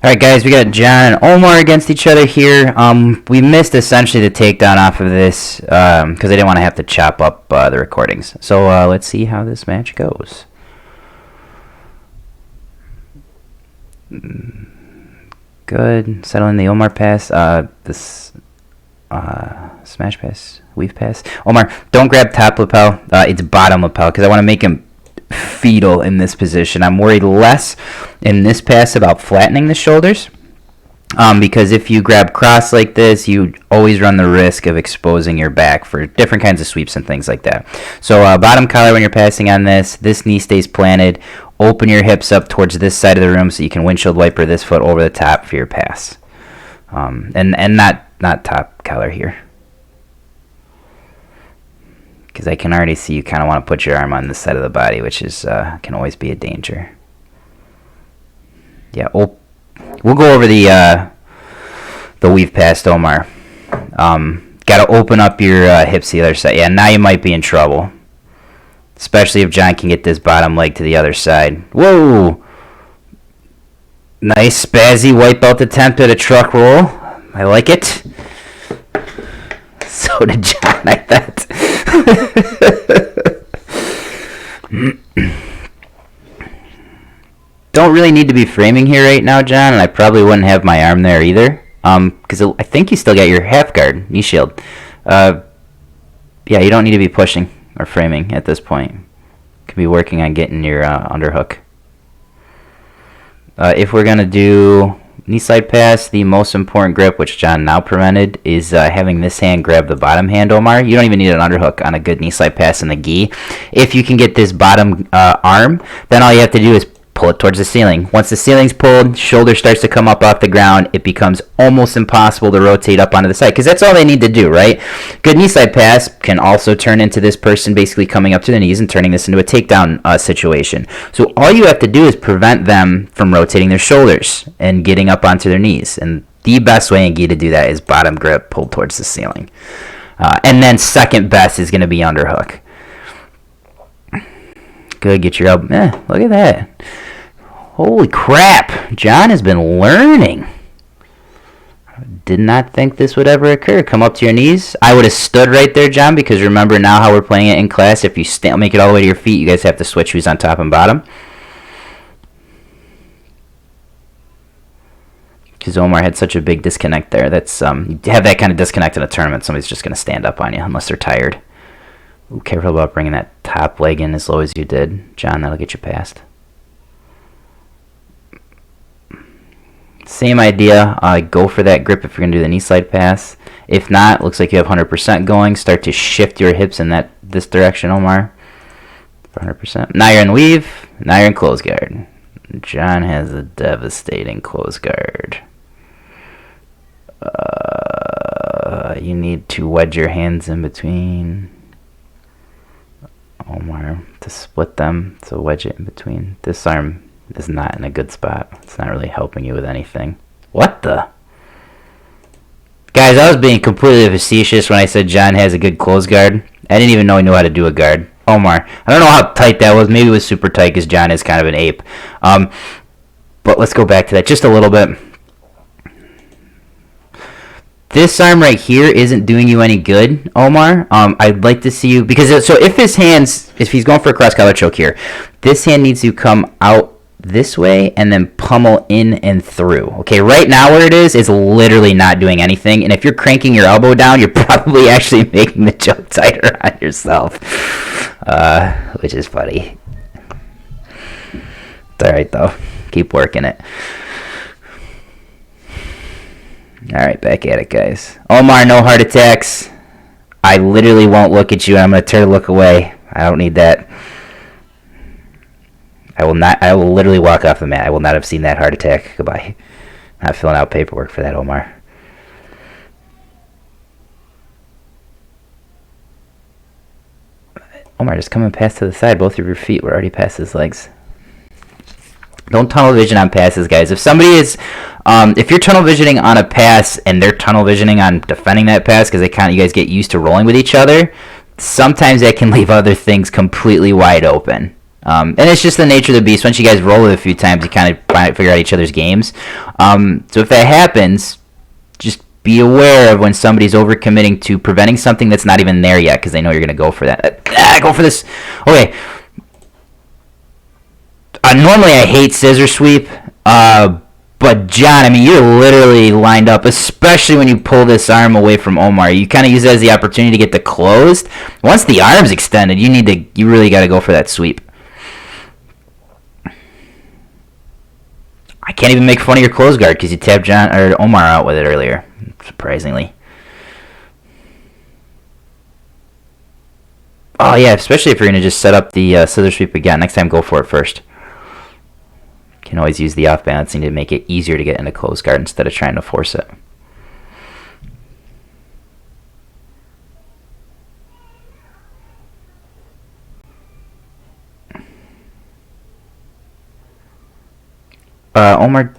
All right, guys, we got John and Omar against each other here. We missed essentially the takedown off of this because I didn't want to have to chop up the recordings. So let's see how this match goes. Good. Settling the Omar pass. This smash pass, weave pass. Omar, don't grab top lapel. It's bottom lapel because I want to make him fetal in this position. I'm worried less in this pass about flattening the shoulders because if you grab cross like this, you always run the risk of exposing your back for different kinds of sweeps and things like that. So bottom collar when you're passing on this knee stays planted. Open your hips up towards this side of the room so you can windshield wiper this foot over the top for your pass. And not top collar here. Because I can already see you kind of want to put your arm on this side of the body, which is can always be a danger. Yeah, we'll go over the weave past Omar. Got to open up your hips to the other side. Yeah, now you might be in trouble. Especially if John can get this bottom leg to the other side. Whoa! Nice spazzy white belt attempt at a truck roll. I like it. So did John, I bet. Don't really need to be framing here right now, John, and I probably wouldn't have my arm there either. Because I think you still got your half guard, knee shield. Yeah, you don't need to be pushing or framing at this point. Could be working on getting your underhook. If we're gonna do knee slide pass, the most important grip, which John now prevented, is having this hand grab the bottom hand, Omar. You don't even need an underhook on a good knee slide pass in the gi. If you can get this bottom arm, then all you have to do is pull it towards the ceiling. Once the ceiling's pulled, shoulder starts to come up off the ground, it becomes almost impossible to rotate up onto the side, because that's all they need to do, right? Good knee slide pass can also turn into this person basically coming up to the knees and turning this into a takedown situation. So all you have to do is prevent them from rotating their shoulders and getting up onto their knees. And the best way in gi to do that is bottom grip pulled towards the ceiling. And then second best is going to be underhook. Good, get your elbow. Look at that. Holy crap, John has been learning. Did not think this would ever occur. Come up to your knees. I would have stood right there, John, because remember now how we're playing it in class. If you make it all the way to your feet, you guys have to switch who's on top and bottom. Because Omar had such a big disconnect there. That's you have that kind of disconnect in a tournament, somebody's just going to stand up on you unless they're tired. Ooh, careful about bringing that top leg in as low as you did. John, that'll get you past. Same idea. Go for that grip if you're going to do the knee slide pass. If not, looks like you have 100% going. Start to shift your hips in this direction, Omar. 100%. Now you're in weave. Now you're in close guard. John has a devastating close guard. You need to wedge your hands in between. Omar, to split them. So wedge it in between. This arm is not in a good spot. It's not really helping you with anything. What the? Guys, I was being completely facetious when I said John has a good close guard. I didn't even know he knew how to do a guard. Omar, I don't know how tight that was. Maybe it was super tight because John is kind of an ape. But let's go back to that just a little bit. This arm right here isn't doing you any good, Omar. I'd like to see you, because so if he's going for a cross collar choke here, this hand needs to come out this way and then pummel in and through. Okay, right now where it is literally not doing anything, and if you're cranking your elbow down, you're probably actually making the choke tighter on yourself, which is funny. It's alright though, keep working it. Alright, back at it, guys. Omar, no heart attacks. I literally won't look at you, and I'm going to turn to look away. I don't need that. I will literally walk off the mat. I will not have seen that heart attack. Goodbye. Not filling out paperwork for that, Omar. Omar, just coming past to the side. Both of your feet were already past his legs. Don't tunnel vision on passes, guys. If somebody is, if you're tunnel visioning on a pass and they're tunnel visioning on defending that pass because you guys get used to rolling with each other, sometimes that can leave other things completely wide open. And it's just the nature of the beast. Once you guys roll it a few times, you kind of figure out each other's games. So if that happens, just be aware of when somebody's overcommitting to preventing something that's not even there yet because they know you're going to go for that. Go for this. Okay. Normally I hate scissor sweep, but John, I mean, you're literally lined up, especially when you pull this arm away from Omar. You kind of use it as the opportunity to get the closed. Once the arm's extended, you really got to go for that sweep. I can't even make fun of your close guard because you tapped John or Omar out with it earlier, surprisingly. Oh yeah, especially if you're gonna just set up the scissor sweep again. Next time, go for it first. You can always use the off balancing to make it easier to get into close guard instead of trying to force it. Omar,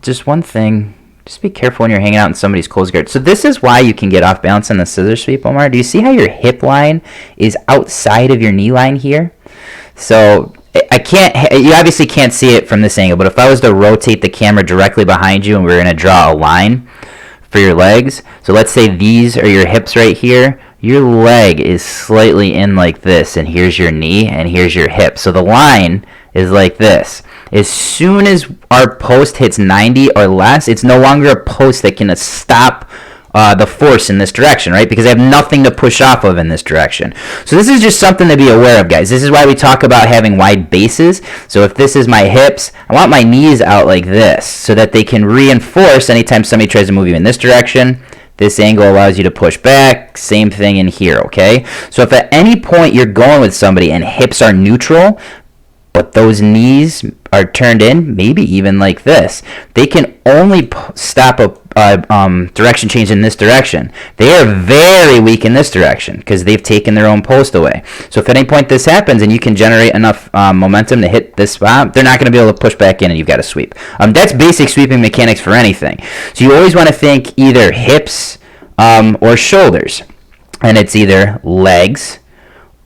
just one thing. Just be careful when you're hanging out in somebody's close guard. So this is why you can get off balance on the scissor sweep, Omar. Do you see how your hip line is outside of your knee line here? So you obviously can't see it from this angle, but if I was to rotate the camera directly behind you and we were going to draw a line for your legs, so let's say these are your hips right here, your leg is slightly in like this, and here's your knee, and here's your hip. So the line is like this. As soon as our post hits 90 or less, it's no longer a post that can stop the force in this direction, right? Because I have nothing to push off of in this direction. So this is just something to be aware of, guys. This is why we talk about having wide bases. So if this is my hips, I want my knees out like this so that they can reinforce anytime somebody tries to move you in this direction. This angle allows you to push back. Same thing in here, okay? So if at any point you're going with somebody and hips are neutral, but those knees are turned in, maybe even like this, they can only stop a direction change in this direction. They are very weak in this direction because they've taken their own post away. So if at any point this happens and you can generate enough momentum to hit this spot, they're not going to be able to push back in and you've got to sweep. That's basic sweeping mechanics for anything. So you always want to think either hips or shoulders. And it's either legs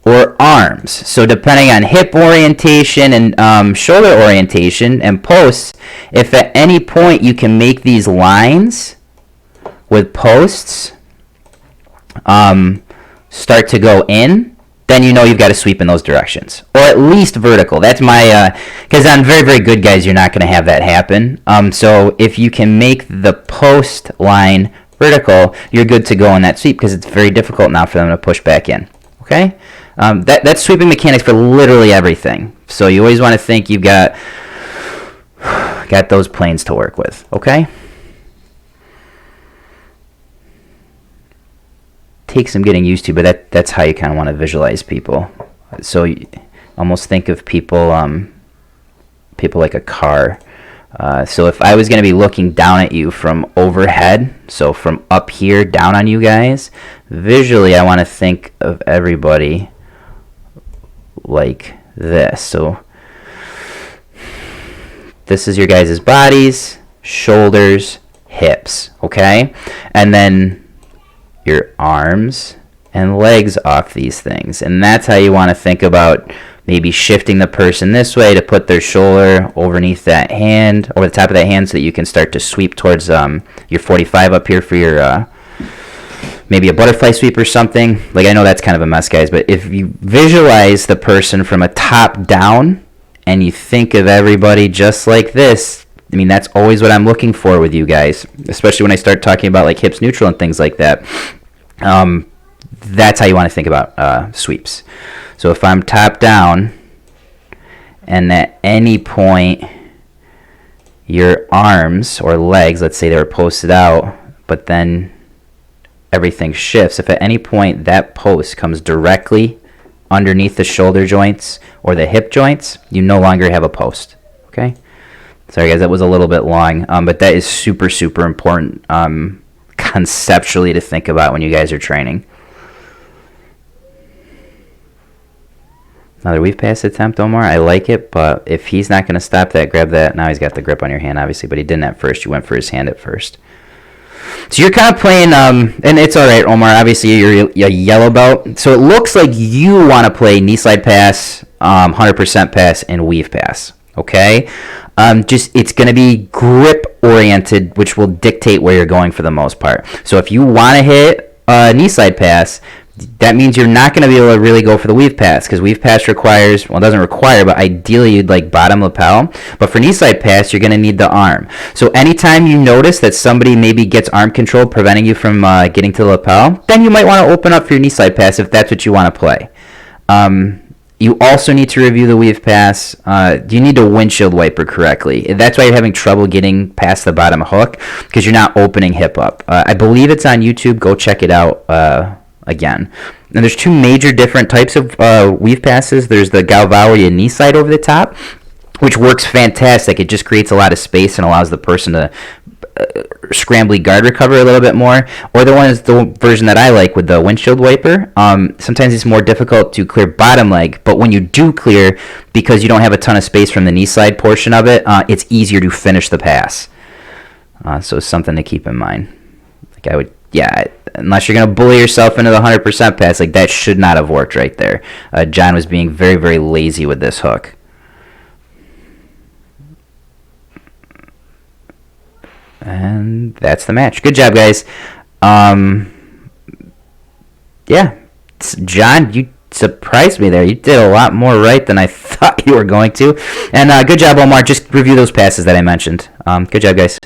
or arms. So depending on hip orientation and shoulder orientation and posts, if at any point you can make these lines with posts start to go in, then you know you've got to sweep in those directions, or at least vertical. That's my, because on very, very good guys, you're not going to have that happen. So if you can make the post line vertical, you're good to go on that sweep because it's very difficult now for them to push back in. Okay? That's sweeping mechanics for literally everything. So you always want to think you've got those planes to work with. Okay? Takes some getting used to, but that's how you kind of want to visualize people. So you almost think of people like a car. So if I was going to be looking down at you from overhead, so from up here down on you guys, visually I want to think of everybody like this. So this is your guys' bodies, shoulders, hips, okay? And then your arms and legs off these things. And that's how you want to think about maybe shifting the person this way to put their shoulder underneath that hand, over the top of that hand, so that you can start to sweep towards your 45 up here for your maybe a butterfly sweep or something. Like, I know that's kind of a mess, guys, but if you visualize the person from a top down and you think of everybody just like this, I mean, that's always what I'm looking for with you guys, especially when I start talking about like hips neutral and things like that. That's how you want to think about sweeps. So if I'm top down and at any point your arms or legs, let's say they were posted out, but then everything shifts. If at any point that post comes directly underneath the shoulder joints or the hip joints, you no longer have a post. Okay? Sorry guys, that was a little bit long, but that is super, super important conceptually to think about when you guys are training. Another weave pass attempt, Omar. I like it, but if he's not going to stop that, grab that. Now he's got the grip on your hand, obviously, but he didn't at first. You went for his hand at first. So you're kind of playing, and it's all right, Omar. Obviously, you're a yellow belt. So it looks like you want to play knee slide pass 100% pass, and weave pass. Okay? Just it's going to be grip oriented, which will dictate where you're going for the most part. So if you want to hit a knee slide pass, that means you're not going to be able to really go for the weave pass, because weave pass requires, well, it doesn't require, but ideally you'd like bottom lapel. But for knee slide pass, you're going to need the arm. So anytime you notice that somebody maybe gets arm control preventing you from getting to the lapel, then you might want to open up for your knee slide pass if that's what you want to play. You also need to review the weave pass. You need to windshield wiper correctly. That's why you're having trouble getting past the bottom hook, because you're not opening hip up. I believe it's on YouTube. Go check it out again. And there's two major different types of weave passes. There's the Galvao where you knee slide over the top, which works fantastic. It just creates a lot of space and allows the person to scrambly guard recover a little bit more. Or the version that I like with the windshield wiper. Sometimes it's more difficult to clear bottom leg, but when you do clear, because you don't have a ton of space from the knee slide portion of it, it's easier to finish the pass. So it's something to keep in mind. Unless you're going to bully yourself into the 100% pass, like that should not have worked right there. John was being very, very lazy with this hook. And that's the match. Good job, guys. John, you surprised me there. You did a lot more right than I thought you were going to. And good job, Omar. Just review those passes that I mentioned. Good job, guys.